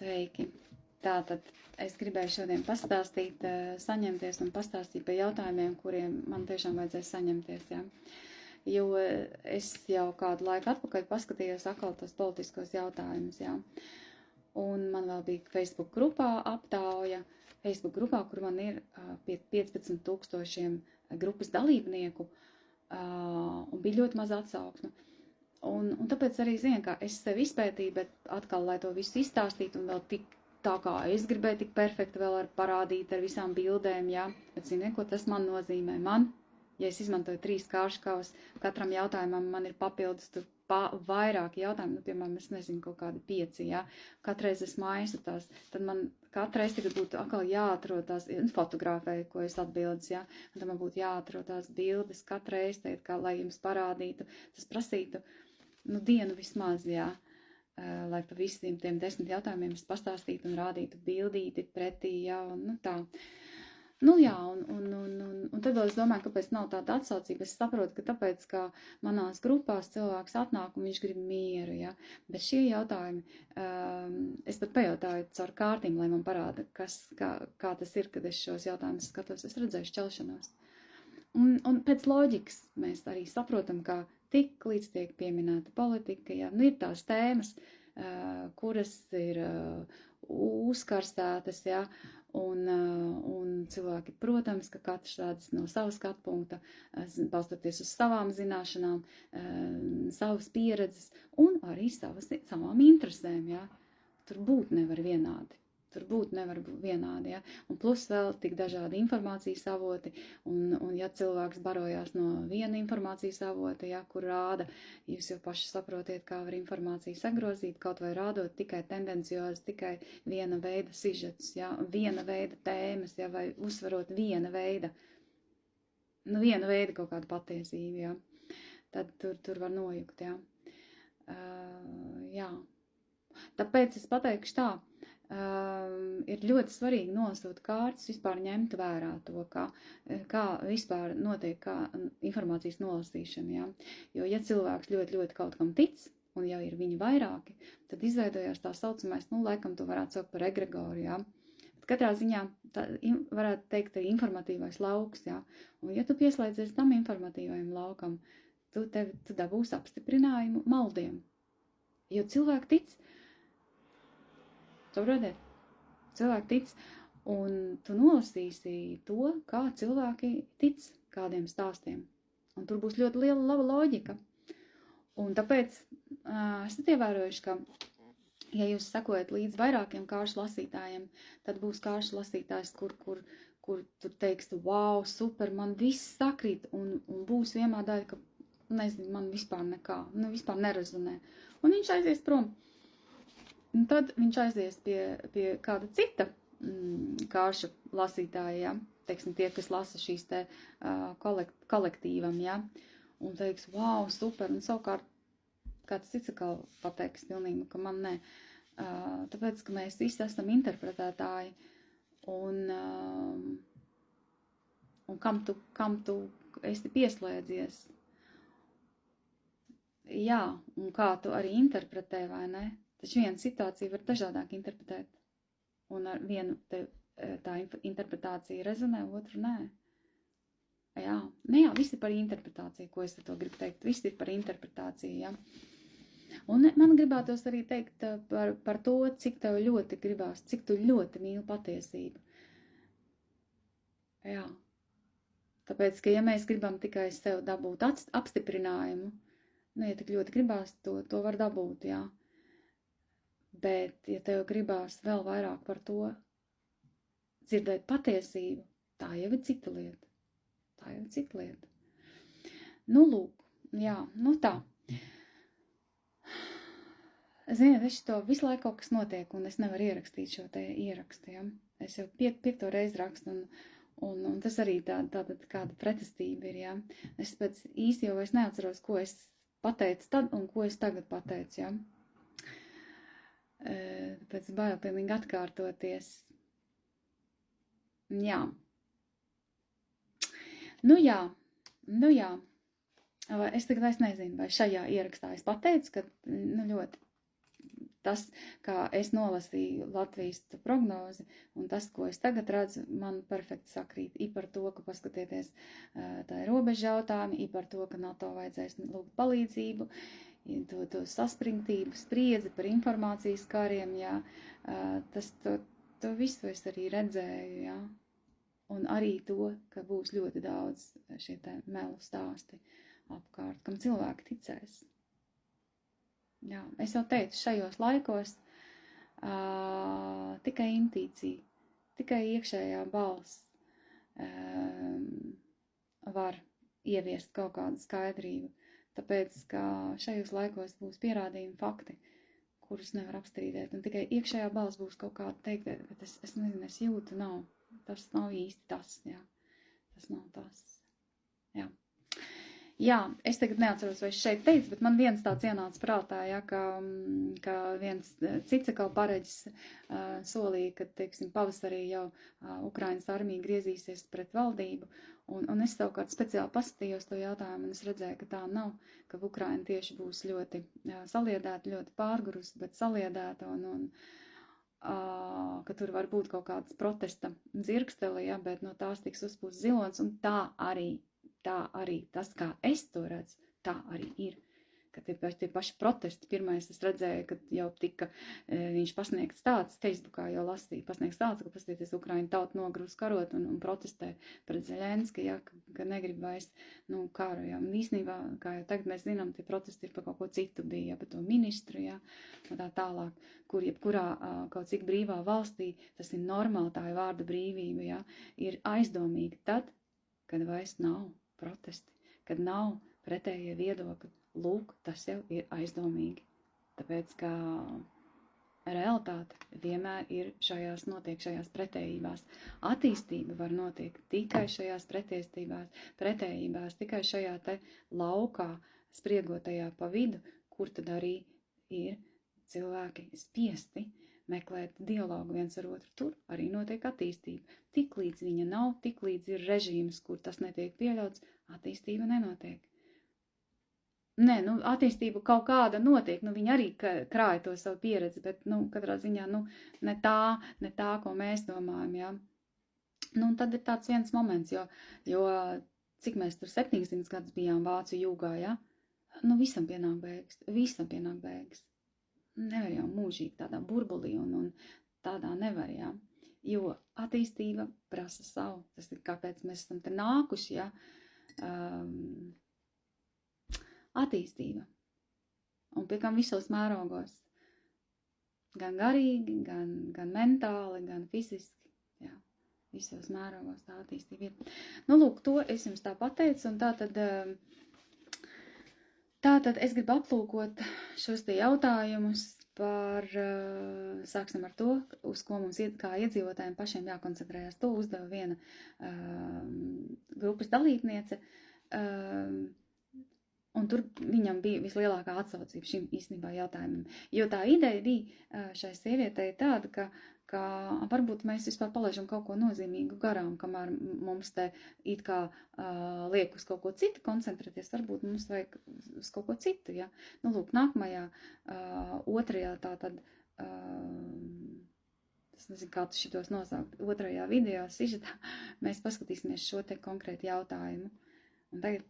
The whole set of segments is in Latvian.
Sveiki! Tātad es gribēju šodien pastāstīt, saņemties un pastāstīt par jautājumiem, kuriem man tiešām vajadzēs saņemties. Ja? Jo es jau kādu laiku atpakaļ paskatījos atkal tos politiskos jautājumus. Ja? Un man vēl bija Facebook grupā aptauja, kur man ir pie 15,000 grupas dalībnieku, un bija ļoti maz atsauksme. Un tāpēc arī, kā es sevi izpētīju, bet atkal, lai to visu izstāstītu un vēl tik tā kā es gribēju tik perfekti vēl parādīt ar visām bildēm, jā. Bet ziniet, ko tas man nozīmē? Ja es izmantoju 3 kārškavas, katram jautājumam man ir papildus tur vairāki jautājumi, piemēram, es nezinu, kaut kādi 5, jā. Katreiz es maisu tās, tad man katreiz tagad būtu atkal jāatrod tās, fotografēju, ko es atbildes, jā. Un tad man būtu jāatrod tās bildes katreiz, lai jums parādītu, tas prasītu, dienu vismaz, jā, lai pa visiem tiem 10 jautājumiem es pastāstītu un rādītu bildīti pretī, jā, un tā. Jā, un tad es domāju, kāpēc nav tāda atsaucība. Es saprotu, ka tāpēc, ka manās grupās cilvēks atnāk un viņš grib mieru, jā, bet šie jautājumi, es pat pajautāju caur kārtīm, lai man parāda, kā tas ir, kad es šos jautājumus skatos, es redzēju šķelšanos. Un pēc loģikas mēs arī saprotam, ka tik līdz tiek pieminēta politika, jā, ir tās tēmas, kuras ir uzkarstētas, jā, un cilvēki, protams, ka katrs rādas no sava skatu punkta, balstoties uz savām zināšanām, savas pieredzes un arī savām interesēm, jā. Tur būt nevar vienādi. Ja? Un plus vēl tik dažādi informācijas avoti, un ja cilvēks barojās no viena informācijas avota, ja, kur rāda, jūs jau paši saprotiet, kā var informāciju sagrozīt, kaut vai rādot tikai tendenciozi, tikai viena veida sižets, ja, viena veida tēmas, ja, vai uzsvarot viena veida kaut kādu patiesību, ja. Tad tur var nojukt, ja. Jā. Tāpēc es pateikšu tā, ir ļoti svarīgi nosūt kārtas, vispār ņemt vērā to, kā vispār notiek informācijas nolasīšana, ja? Jo, ja cilvēks ļoti kaut kam tic, un jau ir viņi vairāki, tad izveidojās tā saucamais, laikam to varētu saukt par egregoru, ja? Bet katrā ziņā varētu teikt informatīvais lauks, ja? Un ja tu pieslēdzies tam informatīvajam laukam, tu dabūsi apstiprinājumu maldiem, jo cilvēki tic. Saprotiet? Cilvēki tic, un tu nolasīsi to, kā cilvēki tic kādiem stāstiem. Un tur būs ļoti liela laba loģika. Un tāpēc esat ievērojuši, ka, ja jūs sekojat līdz vairākiem kāršu lasītājiem, tad būs kāršu lasītājs, kur tu teiksi, wow, super, man viss sakrīt, un būs vienā daļa, ka, nezinu, man vispār nekā, vispār nerezonē. Un viņš aizies prom. Un tad viņš aizies pie kāda cita kāršu lasītāja, ja? Teiksim, tie, kas lasa šīs te kolektīvam, ja? Un teiks, wow, super, un savukārt kāds cits atkal pateiks pilnīgi, ka man ne. Tāpēc, ka mēs visi esam interpretētāji, un kam tu esi pieslēdzies. Jā, un kā tu arī interpretē, vai ne? Taču viena situācija var dažādāk interpretēt, un ar vienu tā interpretācija rezonē, otru nē. Jā, viss ir par interpretāciju, ko es ar to gribu teikt, viss ir par interpretāciju, jā. Un man gribētos arī teikt par to, cik tev ļoti gribās, cik tu ļoti mīli patiesību. Jā, tāpēc, ka ja mēs gribam tikai sev dabūt apstiprinājumu, ja tik ļoti gribās, to var dabūt, jā. Bet, ja tev gribās vēl vairāk par to dzirdēt patiesību, tā jau ir cita lieta. Lūk, jā, tā. Ziniet, visu laiku kaut kas notiek, un es nevaru ierakstīt šo te ierakstu, ja? Es jau 5. reizi rakstu, un tas arī tāda kāda pretestība ir, ja? Es pēc īsti jau vairs neatceros, ko es pateicu tad, un ko es tagad pateicu, ja? Pēc bail pilnīgi atkārtoties. Jā. Jā. Es tagad nezinu, vai šajā ierakstā es pateicu, ka ļoti tas, kā es nolasīju Latvijas prognozi, un tas, ko es tagad redzu, man perfekti sakrīt. I par to, ka paskatieties, tā ir robeža jautājumi, i par to, ka NATO vajadzēs lūgt palīdzību, to saspringtību, spriedzi par informācijas kariem, jā, to visu es arī redzēju, jā. Un arī to, ka būs ļoti daudz šie te melu stāsti apkārt, kam cilvēki ticēs. Jā, es jau teicu, šajos laikos tikai intuīcija, tikai iekšējā balss var ieviest kaut kādu skaidrību, tāpēc, ka šajos laikos būs pierādījumi fakti, kurus nevar apstrīdēt, un tikai iekšējā balss būs kaut kāda teikt, bet es nezinu, es jūtu, nav. Tas nav īsti tas, jā. Tas nav tas, jā. Jā, es tagad neatceros, vai es šeit teicu, bet man viens tāds ienāca prātā, jā, ka viens cits atkal pareģis solīja, ka, teiksim, pavasarī jau Ukrainas armija griezīsies pret valdību, un es savukārt speciāli paskatījos to jautājumu, un es redzēju, ka tā nav, ka Ukraina tieši būs ļoti saliedēta, ļoti pārgurusi, bet saliedēta, un ka tur var būt kaut kāds protesta dzirksteli, ja, bet no tās tiks uzpūsts zilonis, un tā arī tas, kā es to redzu, tā arī ir. Ka tie paši protesti, pirmais es redzēju, kad jau tika viņš pasniegts tāds, Facebookā jau lasīja, pasniegts tāds, ka paskatieties, Ukraina tauta nogrūs karot un protestē pret Zeļenski, ja, ka negrib vairs, karu, ja, un īstenībā, kā jau tagad mēs zinām, tie protesti ir par kaut ko citu bija, ja, par to ministru, ja, un tā tālāk, kur jebkurā kaut cik brīvā valstī, tas ir normāli, tā ir vārda brīvība, ja, ir aizdomīgi tad, kad vairs nav protesti, kad nav pretējie viedokļi. Lūk, tas jau ir aizdomīgi, tāpēc, ka realitāte vienmēr ir notiek šajās pretējībās. Attīstība var notiekt tikai šajās pretējībās, tikai šajā te laukā spriegotajā pa vidu, kur tad arī ir cilvēki spiesti meklēt dialogu viens ar otru. Tur arī notiek attīstība. Tiklīdz viņa nav, tiklīdz ir režīms, kur tas netiek pieļauts, attīstība nenotiek. Nē, attīstība kaut kāda notiek, viņa arī krāja to savu pieredzi, bet, katrā ziņā, ne tā, ko mēs domājam, jā. Un tad ir tāds viens moments, jo cik mēs tur 700 gadus bijām Vācu jūgā, jā, visam pienāk beigas. Nevar jau mūžīgi tādā burbulī un tādā nevar, jā. Jo attīstība prasa savu, tas ir kāpēc mēs esam te nākuši, jā. Attīstība. Un pie kam visos mērogos. Gan garīgi, gan mentāli, gan fiziski. Jā, visos mērogos tā attīstība ir. Lūk, to es jums tā pateicu, un tātad es gribu aplūkot šos te jautājumus par, sāksim ar to, uz ko mums kā iedzīvotājiem pašiem jākoncentrējas. To uzdeva viena grupas dalībniece, un tur viņam bija vislielākā atsaucība šim īstenībā jautājumam. Jo tā ideja bija šai sievietei tāda, ka varbūt mēs vispār palaižam kaut ko nozīmīgu garām, kamēr mums te it kā liek uz kaut ko citu koncentrēties, varbūt mums vajag uz kaut ko citu, ja. Lūk, nākamajā, otrajā tātad, es nezinu, kā tu šitos nosaukt, otrajā video sižetā, mēs paskatīsimies šo te konkrētu jautājumu. Un tagad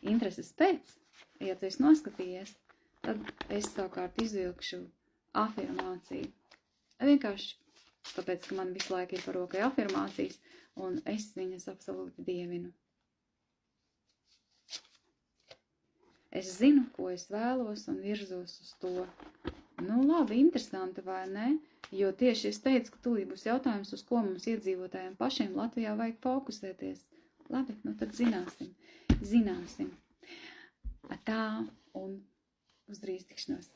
intereses pēc, ja tu esi noskatījies, tad es savukārt izvilkšu afirmāciju. Vienkārši tāpēc, ka man visu laiku ir par rokai afirmācijas, un es viņas absolūti dievinu. Es zinu, ko es vēlos un virzos uz to. Labi, interesanti, vai ne? Jo tieši es teicu, ka tūlīt būs jautājums, uz ko mums iedzīvotājiem pašiem Latvijā vajag fokusēties. Labi, tad zināsim. Tā un uz drīz tikšanos.